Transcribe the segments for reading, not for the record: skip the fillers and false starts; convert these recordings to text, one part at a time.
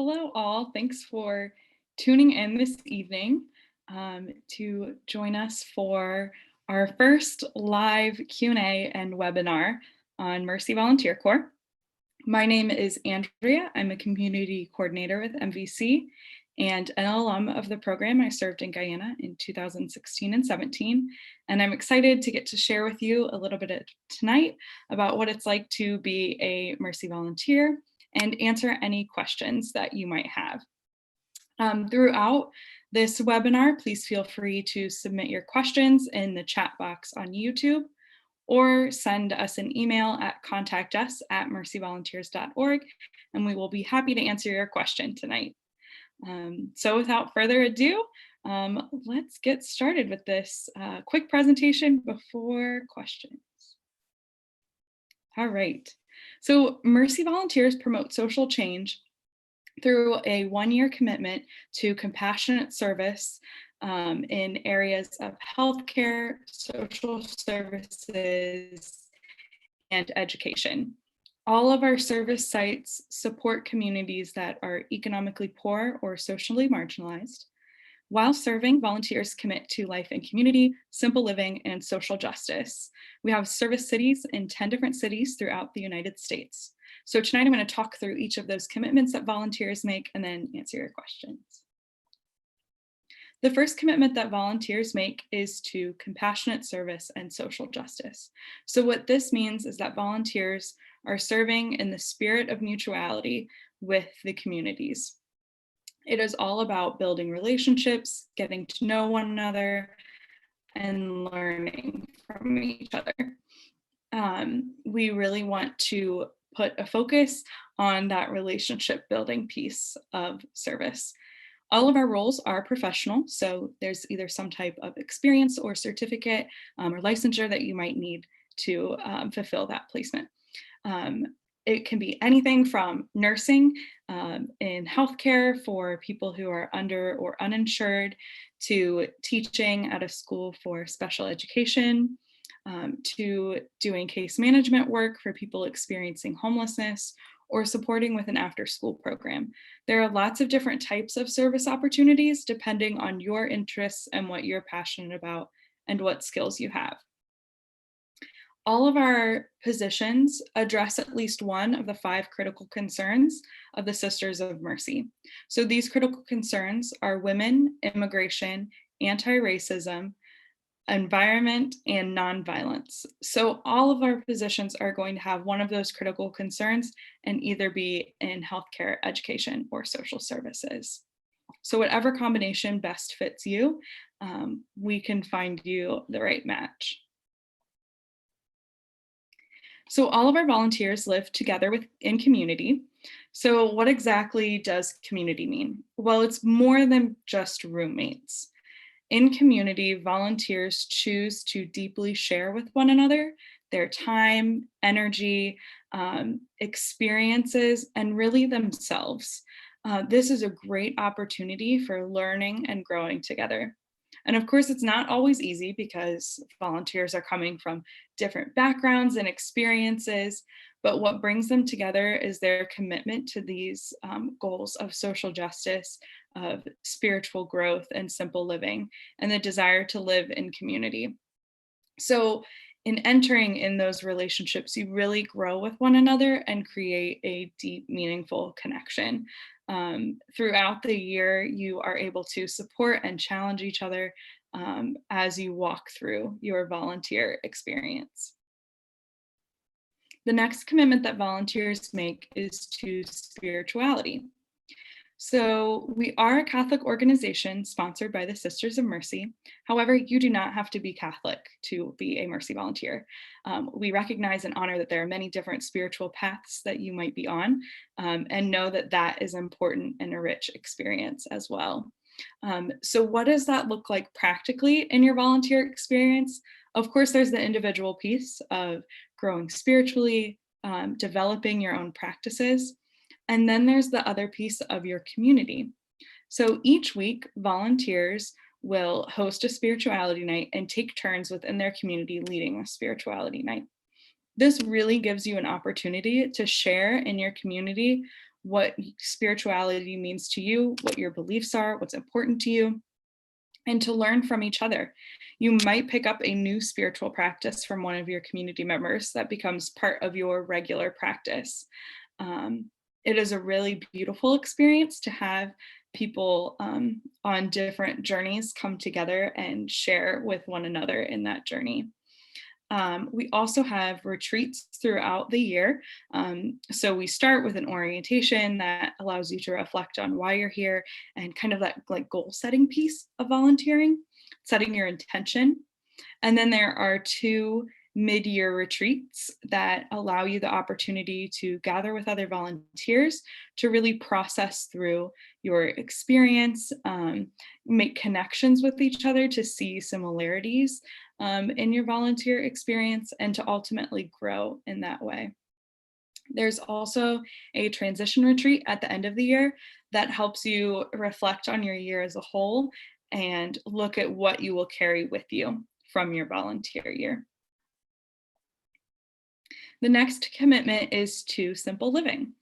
Hello, all. Thanks for tuning in this evening to join us for our first live Q&A and webinar on Mercy Volunteer Corps. My name is Andrea. I'm a community coordinator with MVC and an alum of the program. I served in Guyana in 2016 and 17, and I'm excited to get to share with you a little bit tonight about what it's like to be a Mercy volunteer and answer any questions that you might have. Throughout this webinar, please feel free to submit your questions in the chat box on YouTube or send us an email at contactus@mercyvolunteers.org, and we will be happy to answer your question tonight. So without further ado, let's get started with this quick presentation before questions. All right, so Mercy Volunteers promote social change through a one-year commitment to compassionate service in areas of healthcare, social services, and education. All of our service sites support communities that are economically poor or socially marginalized. While serving, volunteers commit to life in community, simple living, and social justice. We have service cities in 10 different cities throughout the United States. So tonight I'm going to talk through each of those commitments that volunteers make and then answer your questions. The first commitment that volunteers make is to compassionate service and social justice. So what this means is that volunteers are serving in the spirit of mutuality with the communities. It is all about building relationships, getting to know one another, and learning from each other. We really want to put a focus on that relationship building piece of service. All of our roles are professional, so there's either some type of experience or certificate or licensure that you might need to fulfill that placement. It can be anything from nursing in healthcare for people who are under or uninsured, to teaching at a school for special education, to doing case management work for people experiencing homelessness, or supporting with an after-school program. There are lots of different types of service opportunities depending on your interests and what you're passionate about and what skills you have. All of our positions address at least one of the 5 critical concerns of the Sisters of Mercy. So these critical concerns are women, immigration, anti-racism, environment, and nonviolence. So all of our positions are going to have one of those critical concerns and either be in healthcare, education, or social services. So whatever combination best fits you, we can find you the right match. So all of our volunteers live together in community. So what exactly does community mean? Well, it's more than just roommates. In community, volunteers choose to deeply share with one another their time, energy, experiences, and really themselves. This is a great opportunity for learning and growing together. And of course, it's not always easy because volunteers are coming from different backgrounds and experiences, but what brings them together is their commitment to these goals of social justice, of spiritual growth and simple living, and the desire to live in community. So in entering in those relationships, you really grow with one another and create a deep, meaningful connection. Throughout the year, you are able to support and challenge each other as you walk through your volunteer experience. The next commitment that volunteers make is to spirituality. So we are a Catholic organization sponsored by the Sisters of Mercy. However, you do not have to be Catholic to be a Mercy volunteer. We recognize and honor that there are many different spiritual paths that you might be on, and know that that is important and a rich experience as well. So what does that look like practically in your volunteer experience? Of course, there's the individual piece of growing spiritually, developing your own practices. And then there's the other piece of your community. So each week, volunteers will host a spirituality night and take turns within their community leading a spirituality night. This really gives you an opportunity to share in your community what spirituality means to you, what your beliefs are, what's important to you, and to learn from each other. You might pick up a new spiritual practice from one of your community members that becomes part of your regular practice. It is a really beautiful experience to have people on different journeys come together and share with one another in that journey. We also have retreats throughout the year. So we start with an orientation that allows you to reflect on why you're here and kind of that like goal setting piece of volunteering, setting your intention. And then there are 2 mid-year retreats that allow you the opportunity to gather with other volunteers to really process through your experience, make connections with each other to see similarities in your volunteer experience, and to ultimately grow in that way. There's also a transition retreat at the end of the year that helps you reflect on your year as a whole and look at what you will carry with you from your volunteer year. The next commitment is to simple living.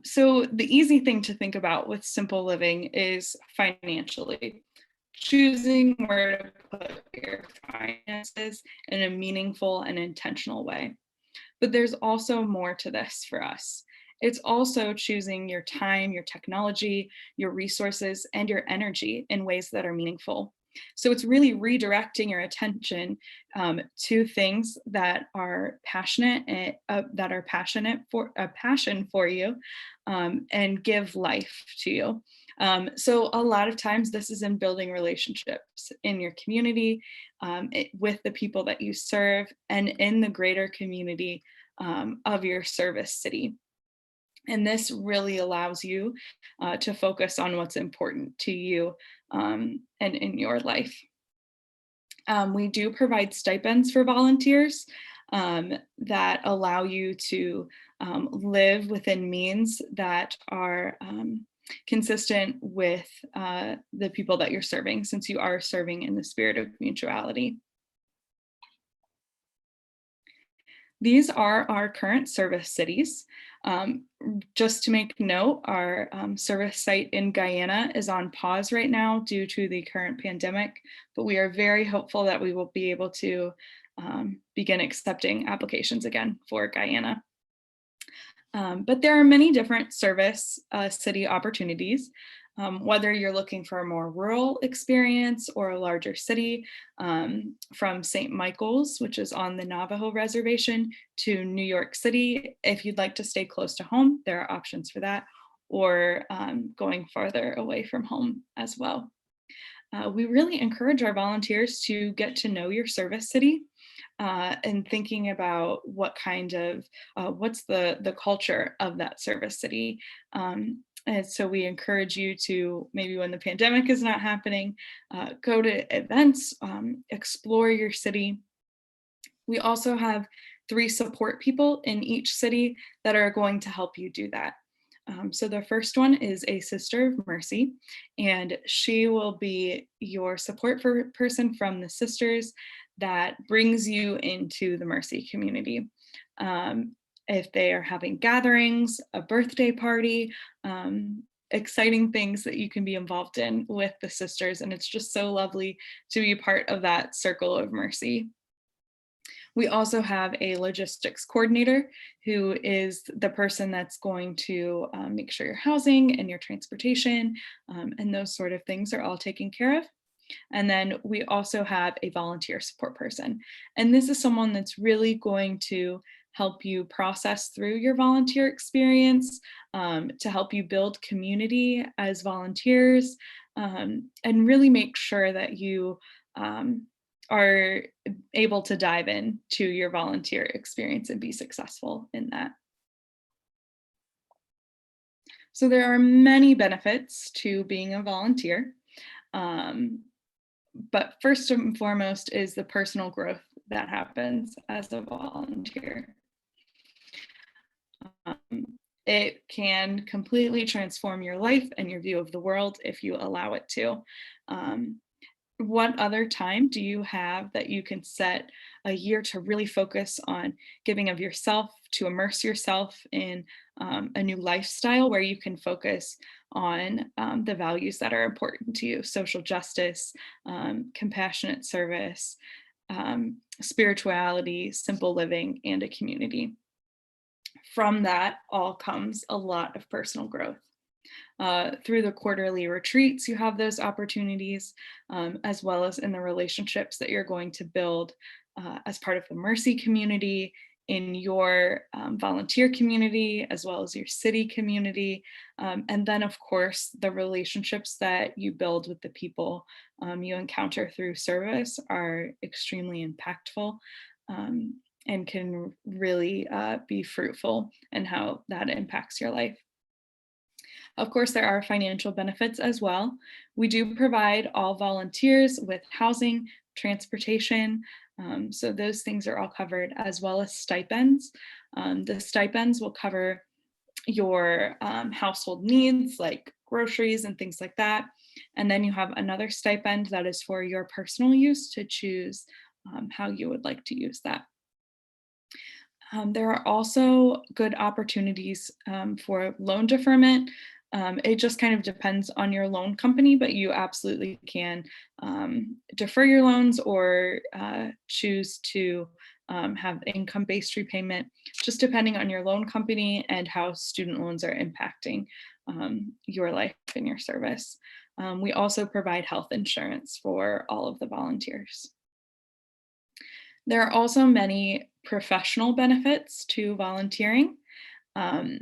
So the easy thing to think about with simple living is financially, choosing where to put your finances in a meaningful and intentional way. But there's also more to this for us. It's also choosing your time, your technology, your resources, and your energy in ways that are meaningful. So it's really redirecting your attention to things that are passionate for a passion for you, and give life to you. So a lot of times this is in building relationships in your community, with the people that you serve, and in the greater community of your service city. And this really allows you to focus on what's important to you and in your life. We do provide stipends for volunteers that allow you to live within means that are consistent with the people that you're serving, since you are serving in the spirit of mutuality. These are our current service cities. Just to make note, our service site in Guyana is on pause right now due to the current pandemic, but we are very hopeful that we will be able to begin accepting applications again for Guyana. But there are many different service city opportunities. Whether you're looking for a more rural experience or a larger city, from St. Michael's, which is on the Navajo reservation, to New York City. If you'd like to stay close to home, there are options for that, or going farther away from home as well. We really encourage our volunteers to get to know your service city, and thinking about what's the culture of that service city. And so we encourage you to, maybe when the pandemic is not happening, go to events, explore your city. We also have 3 support people in each city that are going to help you do that. So the first one is a Sister of Mercy, and she will be your support person from the sisters that brings you into the Mercy community. If they are having gatherings, a birthday party, exciting things that you can be involved in with the sisters, and it's just so lovely to be part of that circle of mercy. We also have a logistics coordinator who is the person that's going to make sure your housing and your transportation and those sort of things are all taken care of. And then we also have a volunteer support person. And this is someone that's really going to help you process through your volunteer experience, to help you build community as volunteers, and really make sure that you are able to dive in to your volunteer experience and be successful in that. So there are many benefits to being a volunteer. But first and foremost is the personal growth that happens as a volunteer. It can completely transform your life and your view of the world if you allow it to. what other time do you have that you can set a year to really focus on giving of yourself, to immerse yourself in a new lifestyle where you can focus on the values that are important to you: social justice, compassionate service, spirituality, simple living, and a community. From that all comes a lot of personal growth. Through the quarterly retreats, you have those opportunities, as well as in the relationships that you're going to build as part of the Mercy community, in your volunteer community, as well as your city community. And then, of course, the relationships that you build with the people you encounter through service are extremely impactful. And can really be fruitful in how that impacts your life. Of course, there are financial benefits as well. We do provide all volunteers with housing, transportation, so those things are all covered, as well as stipends. The stipends will cover your household needs like groceries and things like that. And then you have another stipend that is for your personal use to choose how you would like to use that. There are also good opportunities for loan deferment. It just kind of depends on your loan company, but you absolutely can defer your loans or choose to have income-based repayment, just depending on your loan company and how student loans are impacting your life and your service. We also provide health insurance for all of the volunteers. There are also many professional benefits to volunteering. Um,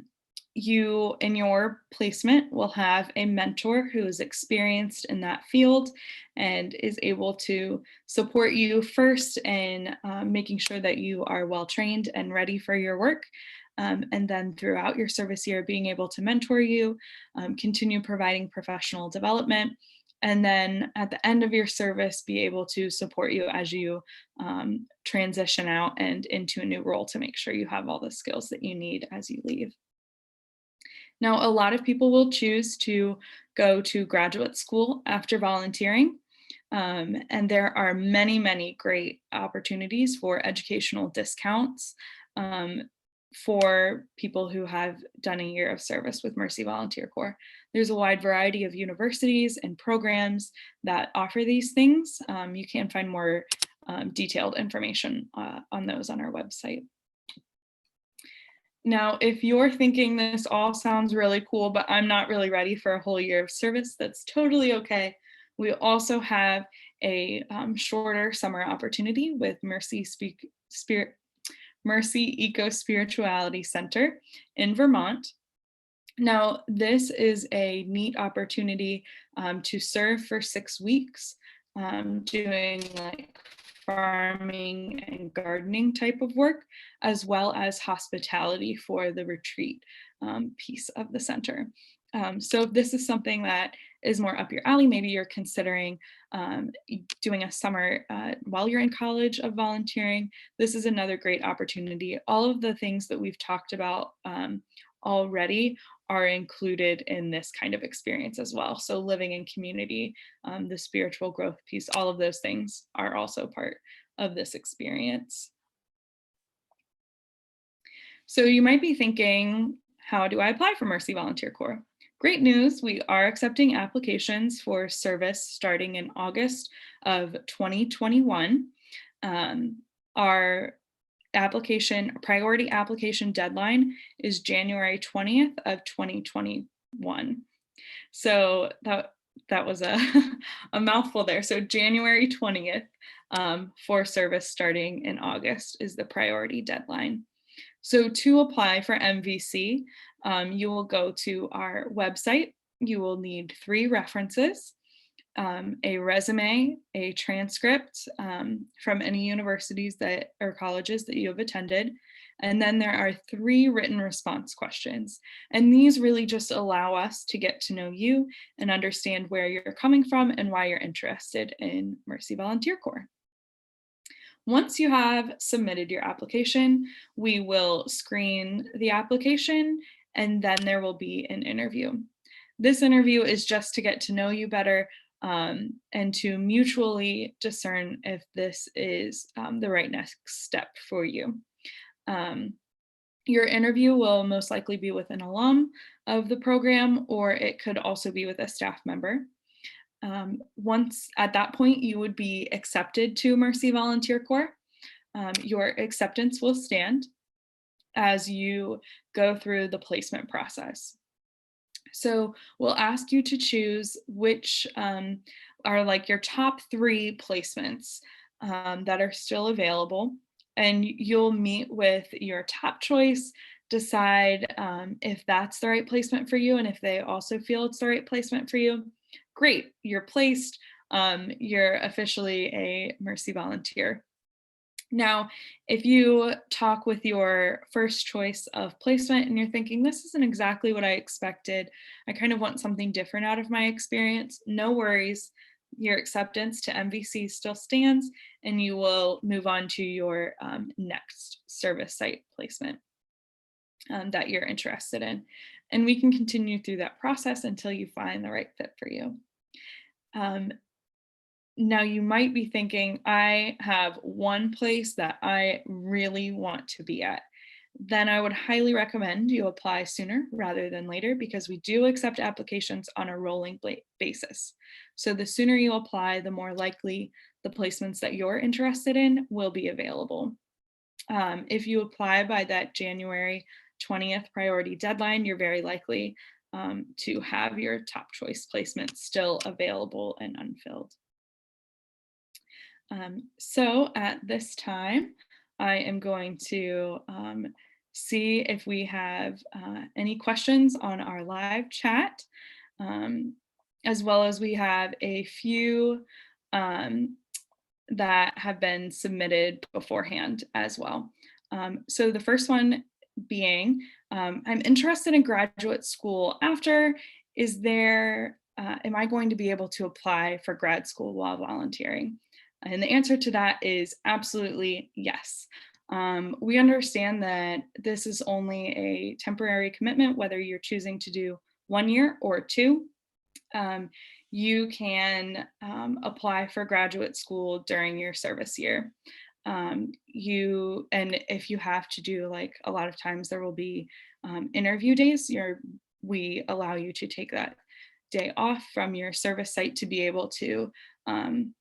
you, in your placement, will have a mentor who is experienced in that field and is able to support you first in making sure that you are well trained and ready for your work. And then throughout your service year, being able to mentor you, continue providing professional development, and then at the end of your service, be able to support you as you transition out and into a new role to make sure you have all the skills that you need as you leave. Now, a lot of people will choose to go to graduate school after volunteering. And there are many, many great opportunities for educational discounts for people who have done a year of service with Mercy Volunteer Corps. There's a wide variety of universities and programs that offer these things. You can find more detailed information on those on our website. Now, if you're thinking this all sounds really cool, but I'm not really ready for a whole year of service, that's totally okay. We also have a shorter summer opportunity with Mercy Eco Spirituality Center in Vermont. Now, this is a neat opportunity to serve for 6 weeks, doing like farming and gardening type of work, as well as hospitality for the retreat piece of the center. So if this is something that is more up your alley, maybe you're considering doing a summer while you're in college of volunteering, this is another great opportunity. All of the things that we've talked about already are included in this kind of experience as well. So living in community, the spiritual growth piece, all of those things are also part of this experience. So you might be thinking, how do I apply for Mercy Volunteer Corps? Great news, we are accepting applications for service starting in August of 2021. Our priority application deadline is January 20th of 2021. So that was a mouthful there. So January 20th for service starting in August is the priority deadline. So to apply for MVC, you will go to our website. You will need 3 references, a resume, a transcript from any universities that or colleges that you have attended. And then there are 3 written response questions. And these really just allow us to get to know you and understand where you're coming from and why you're interested in Mercy Volunteer Corps. Once you have submitted your application, we will screen the application and then there will be an interview. This interview is just to get to know you better, and to mutually discern if this is the right next step for you. Um, your interview will most likely be with an alum of the program, or it could also be with a staff member. Once at that point, you would be accepted to Mercy Volunteer Corps. Your acceptance will stand as you go through the placement process. So we'll ask you to choose which are like your top 3 placements that are still available. And you'll meet with your top choice, decide if that's the right placement for you and if they also feel it's the right placement for you. Great, you're placed. You're officially a Mercy volunteer. Now, if you talk with your first choice of placement and you're thinking, this isn't exactly what I expected, I kind of want something different out of my experience, no worries. Your acceptance to MVC still stands and you will move on to your next service site placement that you're interested in. And we can continue through that process until you find the right fit for you. Now you might be thinking, I have one place that I really want to be at. Then I would highly recommend you apply sooner rather than later because we do accept applications on a rolling basis. So the sooner you apply, the more likely the placements that you're interested in will be available. If you apply by that January 20th priority deadline, you're very likely to have your top choice placement still available and unfilled. So at this time, I am going to see if we have any questions on our live chat, as well as we have a few that have been submitted beforehand as well. So the first one being, I'm interested in graduate school after. Am I going to be able to apply for grad school while volunteering? And the answer to that is absolutely yes. We understand that this is only a temporary commitment, whether you're choosing to do 1 year or 2. You can apply for graduate school during your service year. And if you have to do, like, a lot of times there will be interview days, we allow you to take that day off from your service site to be able to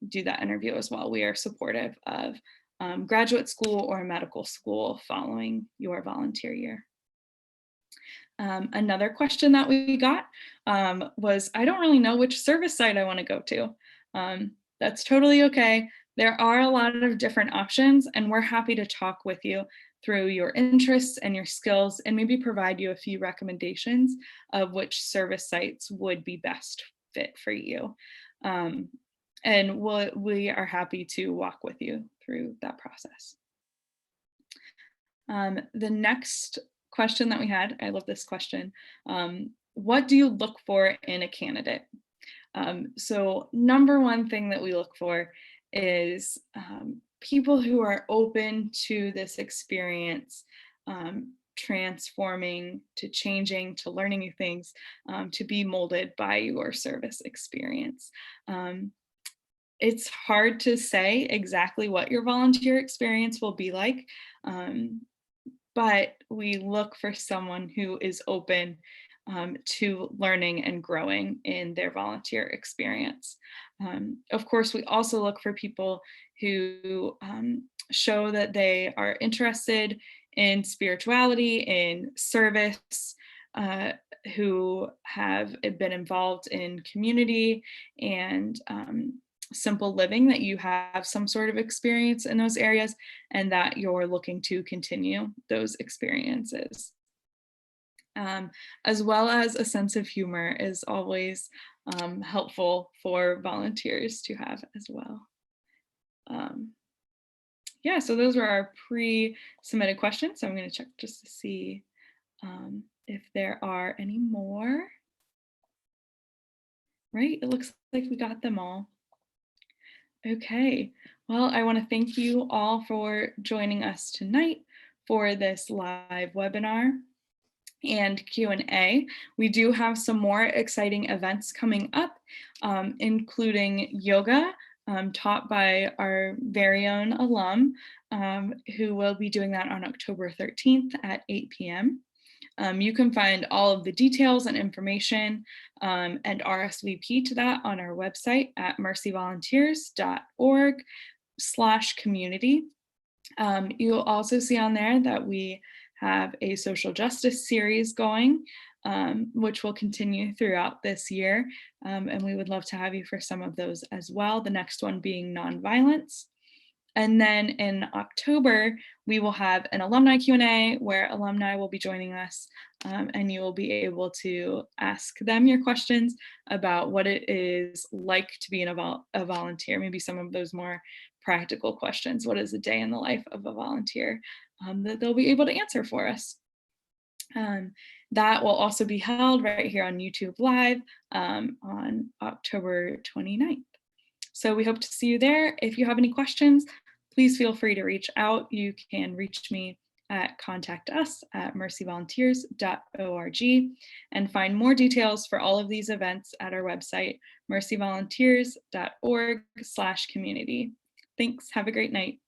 do that interview as well. We are supportive of graduate school or medical school following your volunteer year. Another question that we got was, I don't really know which service site I want to go to. That's totally okay. There are a lot of different options, and we're happy to talk with you through your interests and your skills and maybe provide you a few recommendations of which service sites would be best fit for you. And we are happy to walk with you through that process. The next question that we had, I love this question. What do you look for in a candidate? So number one thing that we look for is people who are open to this experience, transforming, to changing, to learning new things, to be molded by your service experience. It's hard to say exactly what your volunteer experience will be like, but we look for someone who is open to learning and growing in their volunteer experience. Of course, we also look for people who show that they are interested in spirituality, in service, who have been involved in community and simple living, that you have some sort of experience in those areas and that you're looking to continue those experiences. As well as a sense of humor is always helpful for volunteers to have as well. Yeah, so those were our pre-submitted questions. So I'm going to check just to see if there are any more. Right, it looks like we got them all. Okay, well, I want to thank you all for joining us tonight for this live webinar. and Q&A. We do have some more exciting events coming up, including yoga taught by our very own alum, who will be doing that on October 13th at 8 p.m. You can find all of the details and information and RSVP to that on our website at mercyvolunteers.org/community. You'll also see on there that we have a social justice series going, which will continue throughout this year. And we would love to have you for some of those as well. The next one being nonviolence. And then in October, we will have an alumni Q&A where alumni will be joining us, and you will be able to ask them your questions about what it is like to be a volunteer, maybe some of those more practical questions. What is a day in the life of a volunteer that they'll be able to answer for us. That will also be held right here on YouTube Live on October 29th. So we hope to see you there. If you have any questions, please feel free to reach out. You can reach me at contactus@mercyvolunteers.org and find more details for all of these events at our website, mercyvolunteers.org/community. Thanks. Have a great night.